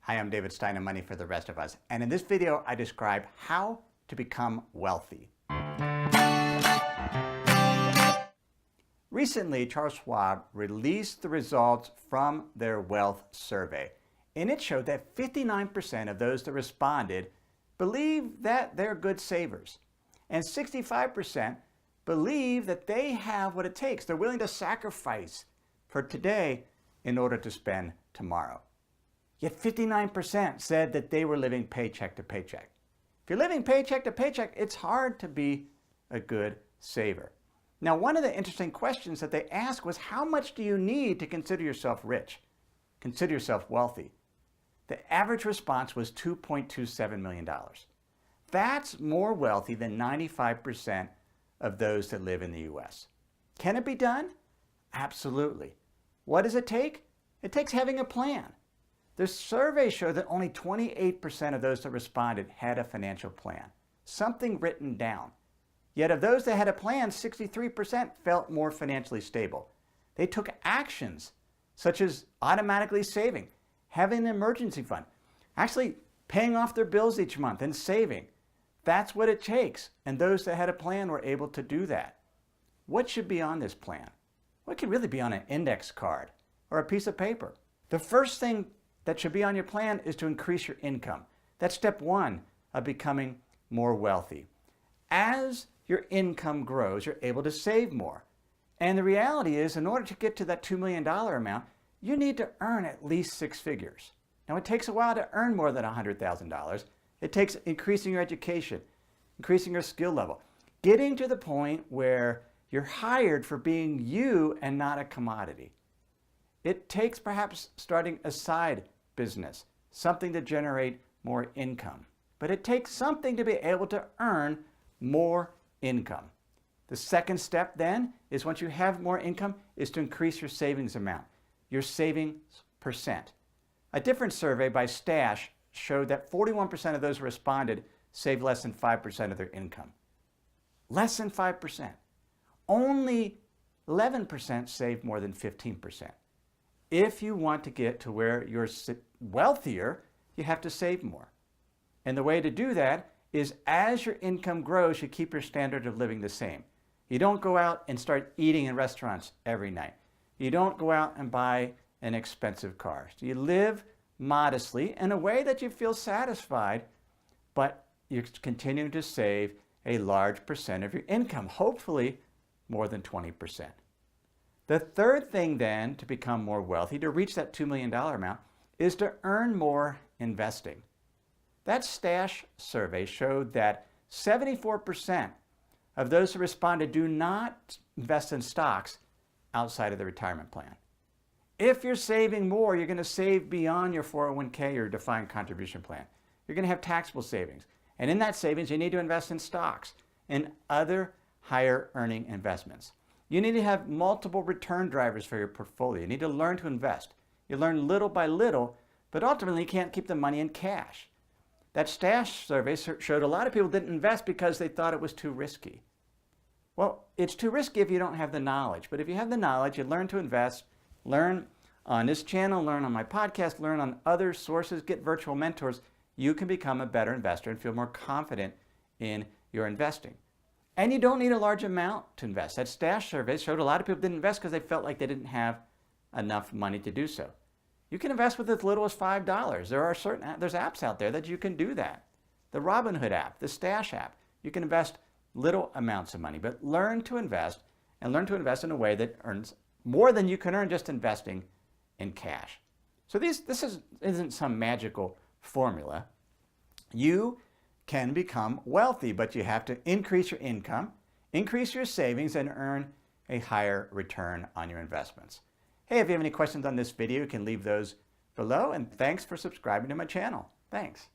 Hi, I'm David Stein of Money for the Rest of Us, and in this video I describe how to become wealthy. Recently, Charles Schwab released the results from their wealth survey, and it showed that 59% of those that responded believe that they're good savers, and 65% believe that they have what it takes. They're willing to sacrifice for today in order to spend tomorrow. Yet 59% said that they were living paycheck to paycheck. If you're living paycheck to paycheck, it's hard to be a good saver. Now, one of the interesting questions that they asked was, how much do you need to consider yourself rich, consider yourself wealthy? The average response was $2.27 million. That's more wealthy than 95% of those that live in the U.S. Can it be done? Absolutely. What does it take? It takes having a plan. The survey showed that only 28% of those that responded had a financial plan, something written down. Yet of those that had a plan, 63% felt more financially stable. They took actions such as automatically saving, having an emergency fund, actually paying off their bills each month and saving. That's what it takes. And those that had a plan were able to do that. What should be on this plan? What could really be on an index card or a piece of paper? The first thing that should be on your plan is to increase your income. That's step one of becoming more wealthy. As your income grows, you're able to save more. And the reality is, in order to get to that $2 million amount, you need to earn at least six figures. Now, it takes a while to earn more than $100,000. It takes increasing your education, increasing your skill level, getting to the point where you're hired for being you and not a commodity. It takes perhaps starting a side business, something to generate more income. But it takes something to be able to earn more income. The second step then is, once you have more income, is to increase your savings amount, your savings percent. A different survey by Stash showed that 41% of those who responded saved less than 5% of their income. Less than 5%. Only 11% saved more than 15%. If you want to get to where you're wealthier, you have to save more. And the way to do that is, as your income grows, you keep your standard of living the same. You don't go out and start eating in restaurants every night. You don't go out and buy an expensive car. So you live modestly in a way that you feel satisfied, but you're continuing to save a large percent of your income, hopefully more than 20%. The third thing then to become more wealthy, to reach that $2 million amount, is to earn more investing. That Stash survey showed that 74% of those who responded do not invest in stocks outside of the retirement plan. If you're saving more, you're going to save beyond your 401k or defined contribution plan. You're going to have taxable savings. And in that savings, you need to invest in stocks and other higher earning investments. You need to have multiple return drivers for your portfolio. You need to learn to invest. You learn little by little, but ultimately you can't keep the money in cash. That Stash survey showed a lot of people didn't invest because they thought it was too risky. Well, it's too risky if you don't have the knowledge. But if you have the knowledge, you learn to invest, learn on this channel, learn on my podcast, learn on other sources, get virtual mentors, you can become a better investor and feel more confident in your investing. And you don't need a large amount to invest. That Stash survey showed a lot of people didn't invest because they felt like they didn't have enough money to do so. You can invest with as little as $5. There's apps out there that you can do that. The Robinhood app, the Stash app. You can invest little amounts of money, but learn to invest, and learn to invest in a way that earns more than you can earn just investing in cash. So this isn't some magical formula. You can become wealthy, but you have to increase your income, increase your savings, and earn a higher return on your investments. Hey, if you have any questions on this video, you can leave those below, and thanks for subscribing to my channel. Thanks.